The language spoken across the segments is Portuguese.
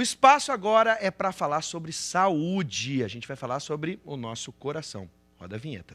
O espaço agora é para falar sobre saúde. A gente vai falar sobre o nosso coração. Roda a vinheta.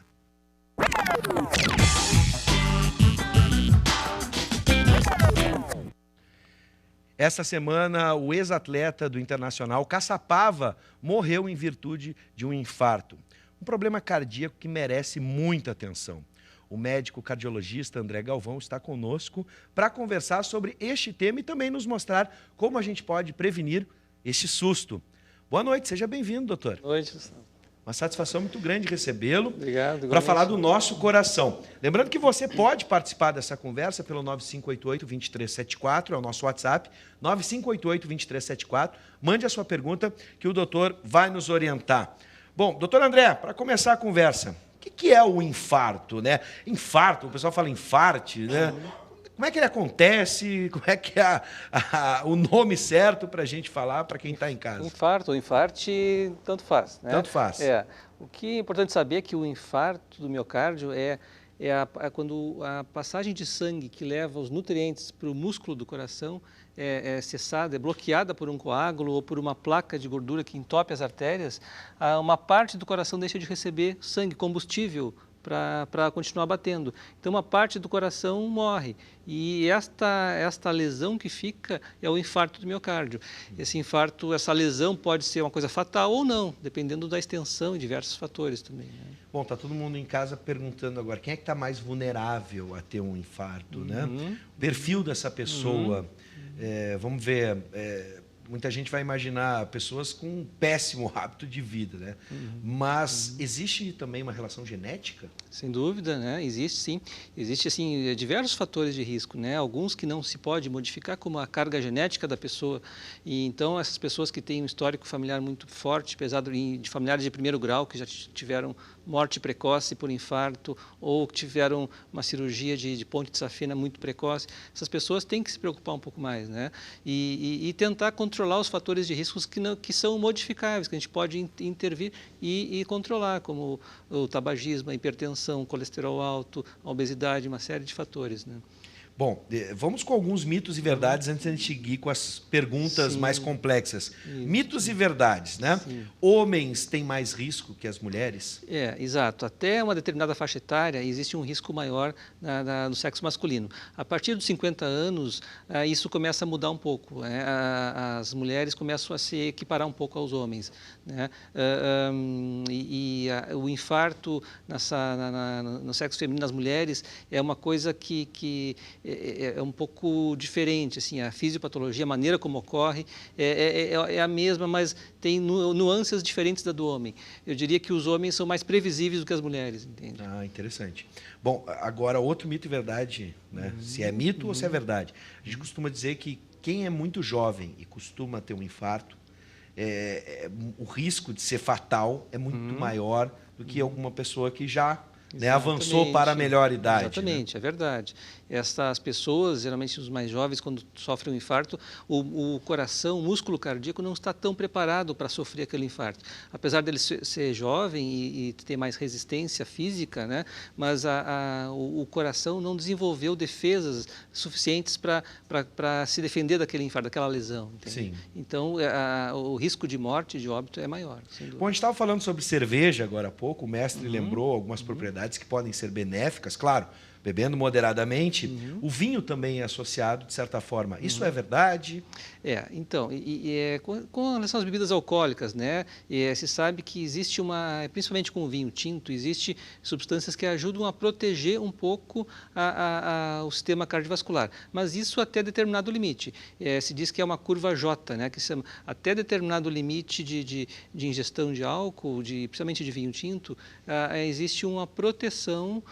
Essa semana, o ex-atleta do Internacional, Caçapava, morreu em virtude de um infarto. Um problema cardíaco que merece muita atenção. O médico cardiologista André Galvão está conosco para conversar sobre este tema e também nos mostrar como a gente pode prevenir este susto. Boa noite, seja bem-vindo, doutor. Boa noite, Gustavo. Uma satisfação muito grande recebê-lo. Obrigado. Para falar do nosso coração. Lembrando que você pode participar dessa conversa pelo 9588-2374, é o nosso WhatsApp, 9588-2374. Mande a sua pergunta que o doutor vai nos orientar. Bom, doutor André, para começar a conversa, o que é o infarto, né? Infarto, o pessoal fala infarte, né? Como é que ele acontece? Como é que é o nome certo para a gente falar para quem está em casa? Infarto ou infarte, tanto faz, né? Tanto faz. O que é importante saber é que o infarto do miocárdio é quando a passagem de sangue que leva os nutrientes para o músculo do coração é cessada, é bloqueada por um coágulo ou por uma placa de gordura que entope as artérias, uma parte do coração deixa de receber sangue, combustível, para continuar batendo. Então, uma parte do coração morre. E esta lesão que fica é o infarto do miocárdio. Esse infarto, essa lesão pode ser uma coisa fatal ou não, dependendo da extensão e diversos fatores também, né? Bom, está todo mundo em casa perguntando agora, quem é que está mais vulnerável a ter um infarto, né? O perfil dessa pessoa, vamos ver... muita gente vai imaginar pessoas com um péssimo hábito de vida, né? Mas existe também uma relação genética? Sem dúvida, né? Existe sim. Existe assim diversos fatores de risco, né? Alguns que não se pode modificar, como a carga genética da pessoa. E então essas pessoas que têm um histórico familiar muito forte, pesado de familiares de primeiro grau que já tiveram morte precoce por infarto ou que tiveram uma cirurgia de ponte de safena muito precoce, essas pessoas têm que se preocupar um pouco mais, né? E tentar controlar os fatores de riscos que são modificáveis, que a gente pode intervir e controlar, como o tabagismo, a hipertensão, o colesterol alto, a obesidade, uma série de fatores, né? Bom, vamos com alguns mitos e verdades antes de a gente seguir com as perguntas mais complexas. Isso. Mitos e verdades, né? Sim. Homens têm mais risco que as mulheres? Exato. Até uma determinada faixa etária existe um risco maior no sexo masculino. A partir dos 50 anos, isso começa a mudar um pouco, né? As mulheres começam a se equiparar um pouco aos homens, né? O infarto no sexo feminino nas mulheres é uma coisa que é um pouco diferente, assim, a fisiopatologia, a maneira como ocorre é a mesma, mas tem nuances diferentes da do homem. Eu diria que os homens são mais previsíveis do que as mulheres, entende? Ah, interessante. Bom, agora outro mito e verdade, né? Se é mito ou se é verdade. A gente costuma dizer que quem é muito jovem e costuma ter um infarto, o risco de ser fatal é muito maior do que alguma pessoa que já... né, avançou para a melhor idade. Exatamente, né? É verdade. Essas pessoas, geralmente os mais jovens, quando sofrem um infarto, o coração, o músculo cardíaco não está tão preparado para sofrer aquele infarto. Apesar dele ser jovem e ter mais resistência física, né, mas o coração não desenvolveu defesas suficientes para se defender daquele infarto, daquela lesão. Entende? Sim. Então, o risco de morte, de óbito, é maior. Bom, a gente estava falando sobre cerveja agora há pouco, o mestre lembrou algumas propriedades que podem ser benéficas, claro, bebendo moderadamente. O vinho também é associado, de certa forma. Isso é verdade? Então, com relação às bebidas alcoólicas, né, se sabe que existe principalmente com o vinho tinto, existe substâncias que ajudam a proteger um pouco o sistema cardiovascular, mas isso até determinado limite. Se diz que é uma curva J, né, que se chama, até determinado limite de ingestão de álcool, principalmente de vinho tinto, existe uma proteção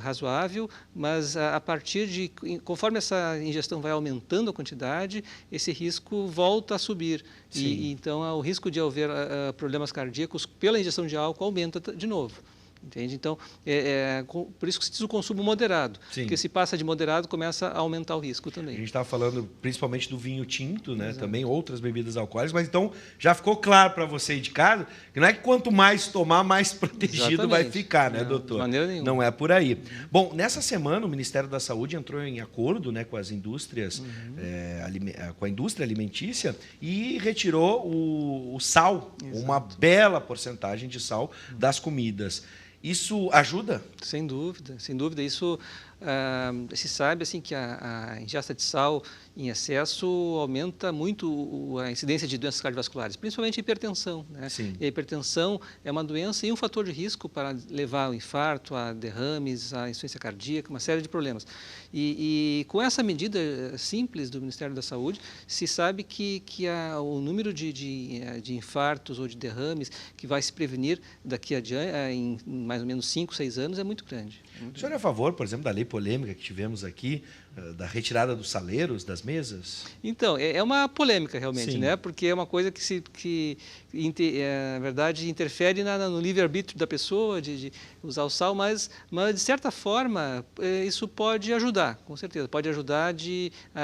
razoável, mas a partir conforme essa ingestão vai aumentando a quantidade, esse risco volta a subir. Então o risco de haver problemas cardíacos pela ingestão de álcool aumenta de novo. entende? Então, por isso que se diz o consumo moderado, Sim. porque se passa de moderado, começa a aumentar o risco A também. gente estava falando principalmente do vinho tinto, né? Exato. Também outras bebidas alcoólicas, mas então já ficou claro para você aí de casa que não é que quanto mais tomar, mais protegido vai ficar, né, doutor? De maneira nenhuma. Não é por aí. Bom, nessa semana o Ministério da Saúde entrou em acordo, né, com as indústrias, com a indústria alimentícia e retirou o sal, uma bela porcentagem de sal das comidas. Isso ajuda? Sem dúvida, sem dúvida. Isso se sabe assim que a ingesta de sal em excesso aumenta muito a incidência de doenças cardiovasculares, principalmente a hipertensão, né? Sim. E a hipertensão é uma doença e um fator de risco para levar ao infarto, a derrames, a insuficiência cardíaca, uma série de problemas. E com essa medida simples do Ministério da Saúde, se sabe que o número de infartos ou de derrames que vai se prevenir daqui adiante, em mais ou menos 5, 6 anos, é muito grande. O senhor é a favor, por exemplo, da lei polêmica que tivemos aqui, da retirada dos saleiros das mesas? Então, é uma polêmica realmente, Sim. né? Porque é uma coisa que na verdade, interfere no livre-arbítrio da pessoa de usar o sal, mas de certa forma, isso pode ajudar, com certeza. Pode ajudar,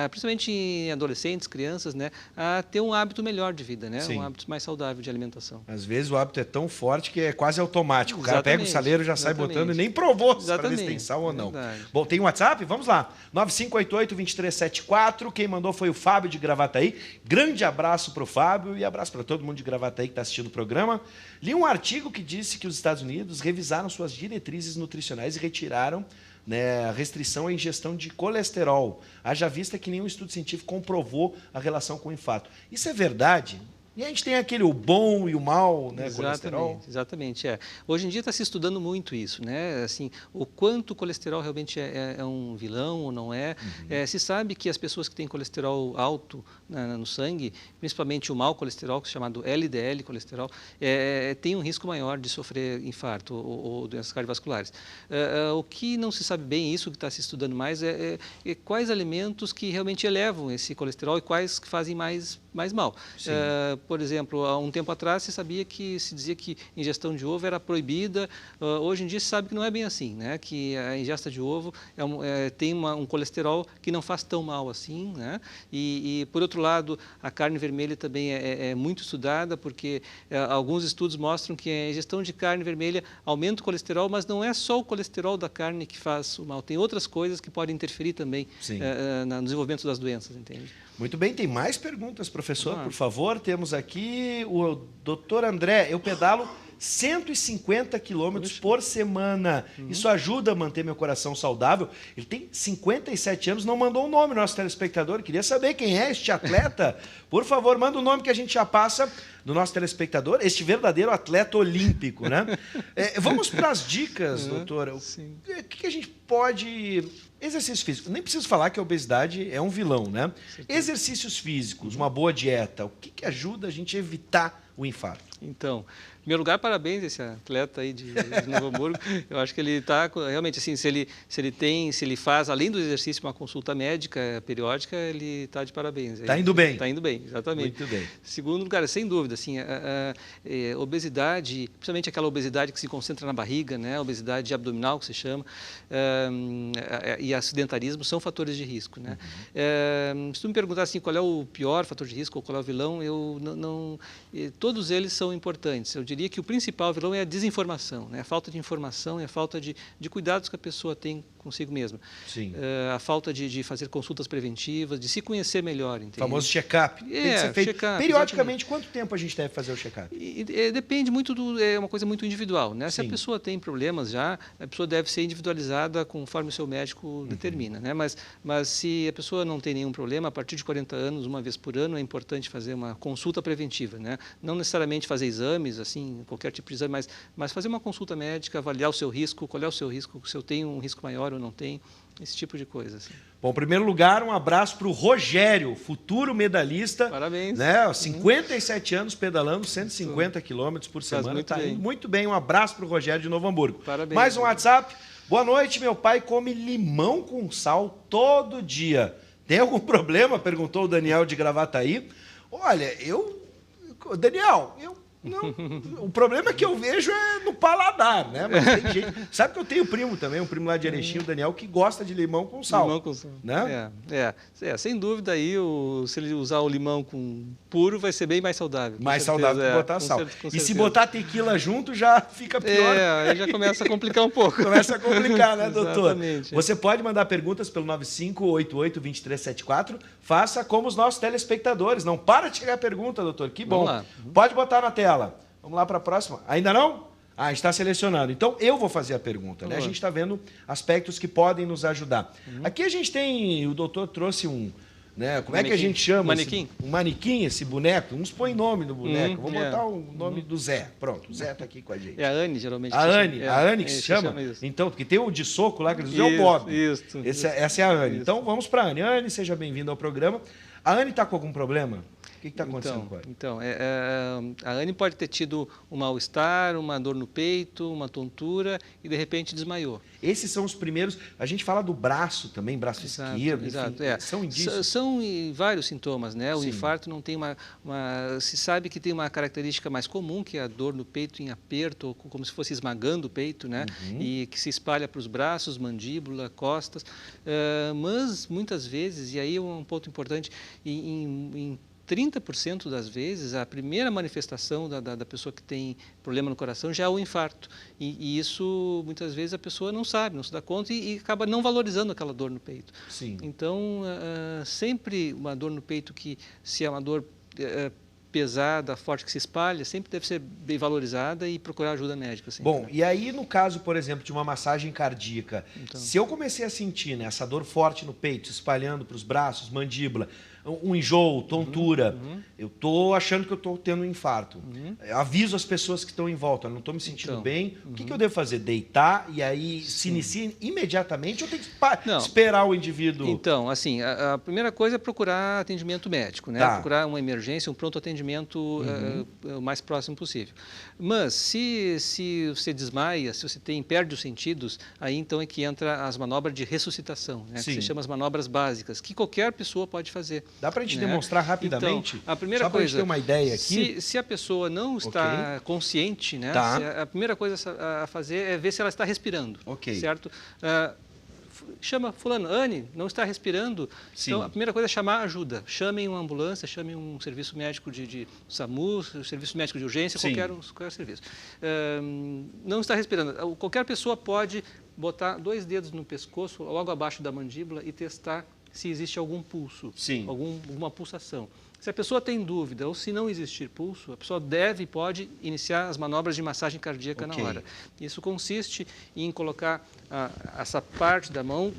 principalmente em adolescentes, crianças, né? A ter um hábito melhor de vida, né? Sim. Um hábito mais saudável de alimentação. Às vezes o hábito é tão forte que é quase automático. O cara pega o saleiro, já sai Exatamente. botando e nem provou para ver se Exatamente. tem sal ou não. Verdade. Bom, tem WhatsApp? Vamos lá. 9588-2374. Quem mandou foi o Fábio de Gravataí. Grande abraço para o Fábio e abraço para todo mundo de Gravataí que está assistindo o programa. Li um artigo que disse que os Estados Unidos revisaram suas diretrizes nutricionais e retiraram, né, a restrição à ingestão de colesterol. Haja vista que nenhum estudo científico comprovou a relação com o infarto. Isso é verdade? E a gente tem o bom e o mal, né, colesterol? Exatamente. Hoje em dia está se estudando muito isso, né? Assim, o quanto o colesterol realmente é um vilão ou não é. Se sabe que as pessoas que têm colesterol alto no sangue, principalmente o mau colesterol, que é chamado LDL colesterol, tem um risco maior de sofrer infarto ou doenças cardiovasculares. O que não se sabe bem, isso que está se estudando mais, é quais alimentos que realmente elevam esse colesterol e quais que fazem mais mal. Por exemplo, há um tempo atrás se dizia que ingestão de ovo era proibida. Hoje em dia se sabe que não é bem assim, né? Que a ingesta de ovo tem um colesterol que não faz tão mal assim, né? E por outro lado, a carne vermelha também é muito estudada, porque alguns estudos mostram que a ingestão de carne vermelha aumenta o colesterol, mas não é só o colesterol da carne que faz o mal. Tem outras coisas que podem interferir também no desenvolvimento das doenças, entende? Muito bem, tem mais perguntas, professor, por favor. Temos aqui o doutor André. Eu pedalo 150 quilômetros por semana. Isso ajuda a manter meu coração saudável. Ele tem 57 anos, não mandou o nome do nosso telespectador. Queria saber quem é este atleta. Por favor, manda o nome que a gente já passa do nosso telespectador, este verdadeiro atleta olímpico, né? Vamos para as dicas, doutora. Sim. O que a gente pode... Exercício físico. Nem preciso falar que a obesidade é um vilão, né? Exercícios físicos, uma boa dieta, o que ajuda a gente a evitar o infarto? Então, em primeiro lugar, parabéns a esse atleta aí de Novo Hamburgo. Eu acho que ele está realmente assim, se ele faz além do exercício uma consulta médica periódica, ele está de parabéns. Está indo bem. Está indo bem, exatamente. Muito bem. Segundo lugar, sem dúvida, assim, a obesidade, principalmente aquela obesidade que se concentra na barriga, né, a obesidade abdominal que se chama, e sedentarismo são fatores de risco, né? Se tu me perguntar assim, qual é o pior fator de risco ou qual é o vilão, todos eles são importantes. Eu diria que o principal vilão é a desinformação, né? A falta de informação e a falta de cuidados que a pessoa tem consigo mesma. Sim. A falta de fazer consultas preventivas, de se conhecer melhor. Entende? O famoso check-up. Tem que ser feito periodicamente. Exatamente. Quanto tempo a gente deve fazer o check-up? Depende muito é uma coisa muito individual, né? Se a pessoa tem problemas já, a pessoa deve ser individualizada conforme o seu médico determina, né? Mas se a pessoa não tem nenhum problema, a partir de 40 anos, uma vez por ano, é importante fazer uma consulta preventiva, né? Não necessariamente fazer exames, assim, qualquer tipo de exame, mas fazer uma consulta médica, avaliar o seu risco, qual é o seu risco, se eu tenho um risco maior ou não tem, esse tipo de coisa. Assim. Bom, em primeiro lugar, um abraço para o Rogério, futuro medalhista. Parabéns. Né? 57 anos pedalando 150 quilômetros por semana. Está indo muito bem. Um abraço para o Rogério de Novo Hamburgo. Parabéns. Mais um WhatsApp. Boa noite, meu pai come limão com sal todo dia. Tem algum problema? Perguntou o Daniel de Gravataí. Olha, Daniel, Não, o problema que eu vejo é no paladar, né? Mas tem gente... Sabe que eu tenho primo também, um primo lá de Erechim, o Daniel, que gosta de limão com sal. Limão com sal. Né? Sem dúvida aí, se ele usar o limão puro, vai ser bem mais saudável. Mais saudável que botar sal. E se botar tequila junto, já fica pior. Aí já começa a complicar um pouco. Começa a complicar, né, doutor? Exatamente. Você pode mandar perguntas pelo 9588-2374. Faça como os nossos telespectadores. Não para de chegar pergunta, doutor. Que bom. Pode botar na tela. Vamos lá para a próxima. Ainda não? Ah, está selecionando. Então, eu vou fazer a pergunta. Né? A gente está vendo aspectos que podem nos ajudar. Aqui a gente tem... O doutor trouxe um... Né? Como é que a gente chama? Manequim. Um manequim, esse boneco. Uns põem nome no boneco. Vou botar o nome do Zé. Pronto, o Zé está aqui com a gente. É a Anne, geralmente. A Anne que se chama? Então, porque tem o de soco lá, que eles dizem, é o Bob. Essa é a Anne. Então, vamos para a Anne. Anne, seja bem-vinda ao programa. A Anne está com algum problema? O que está acontecendo com ela? Então, a Anne pode ter tido um mal-estar, uma dor no peito, uma tontura e, de repente, desmaiou. Esses são os primeiros... A gente fala do braço também, braço esquerdo, exato, enfim, são indícios. São vários sintomas, né? O infarto não tem se sabe que tem uma característica mais comum, que é a dor no peito em aperto, ou como se fosse esmagando o peito, né? E que se espalha para os braços, mandíbula, costas. Mas, muitas vezes, e aí é um ponto importante, em 30% das vezes, a primeira manifestação da pessoa que tem problema no coração já é o infarto. E isso, muitas vezes, a pessoa não sabe, não se dá conta e acaba não valorizando aquela dor no peito. Sim. Então, sempre uma dor no peito que, se é uma dor pesada, forte, que se espalha, sempre deve ser bem valorizada e procurar ajuda médica. Sempre, Bom, e aí no caso, por exemplo, de uma massagem cardíaca, se eu comecei a sentir, né, essa dor forte no peito, se espalhando para os braços, mandíbula, um enjoo, tontura, eu estou achando que eu estou tendo um infarto. Eu aviso as pessoas que estão em volta, não estou me sentindo bem. O que eu devo fazer? Deitar e aí se inicia imediatamente ou tem que esperar o indivíduo? Então, assim, a primeira coisa é procurar atendimento médico, né? Procurar uma emergência, um pronto atendimento o mais próximo possível. Mas se você desmaia, se você perde os sentidos, aí então é que entra as manobras de ressuscitação, né? Que se chama as manobras básicas, que qualquer pessoa pode fazer. Dá para a gente demonstrar rapidamente? Então, a primeira só para a coisa, gente ter uma ideia aqui. Se a pessoa não está consciente, né? A primeira coisa a fazer é ver se ela está respirando, certo? Chama fulano, Anne, não está respirando. Então, a primeira coisa é chamar ajuda. Chamem uma ambulância, chamem um serviço médico de SAMU, serviço médico de urgência, qualquer serviço. Não está respirando. Qualquer pessoa pode botar 2 dedos no pescoço, logo abaixo da mandíbula, e testar se existe algum pulso, alguma pulsação. Se a pessoa tem dúvida ou se não existir pulso, a pessoa pode iniciar as manobras de massagem cardíaca na hora. Isso consiste em colocar essa parte da mão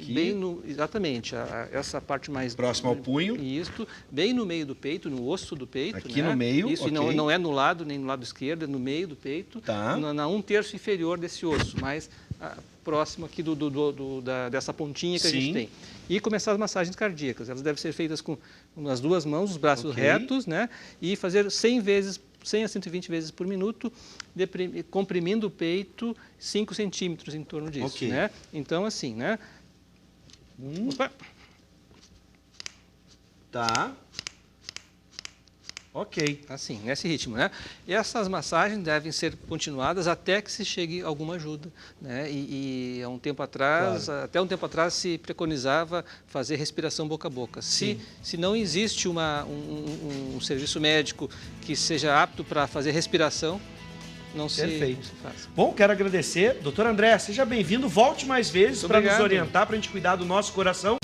bem no... Exatamente, essa parte mais... Próximo ao punho. Isso, bem no meio do peito, no osso do peito. Aqui no meio, isso, não é no lado, nem no lado esquerdo, é no meio do peito, na 1/3 inferior desse osso, mas próximo aqui dessa pontinha que a gente tem. E começar as massagens cardíacas. Elas devem ser feitas com as 2 mãos, os braços retos, né? E fazer 100 a 120 vezes por minuto, comprimindo o peito 5 centímetros em torno disso, né? Então, assim, né? Assim, nesse ritmo, né? E essas massagens devem ser continuadas até que se chegue alguma ajuda, né? E há um tempo atrás, até um tempo atrás, se preconizava fazer respiração boca a boca. Se não existe um serviço médico que seja apto para fazer respiração, não se faz. Bom, quero agradecer. Doutor André, seja bem-vindo. Volte mais vezes para nos orientar, para a gente cuidar do nosso coração.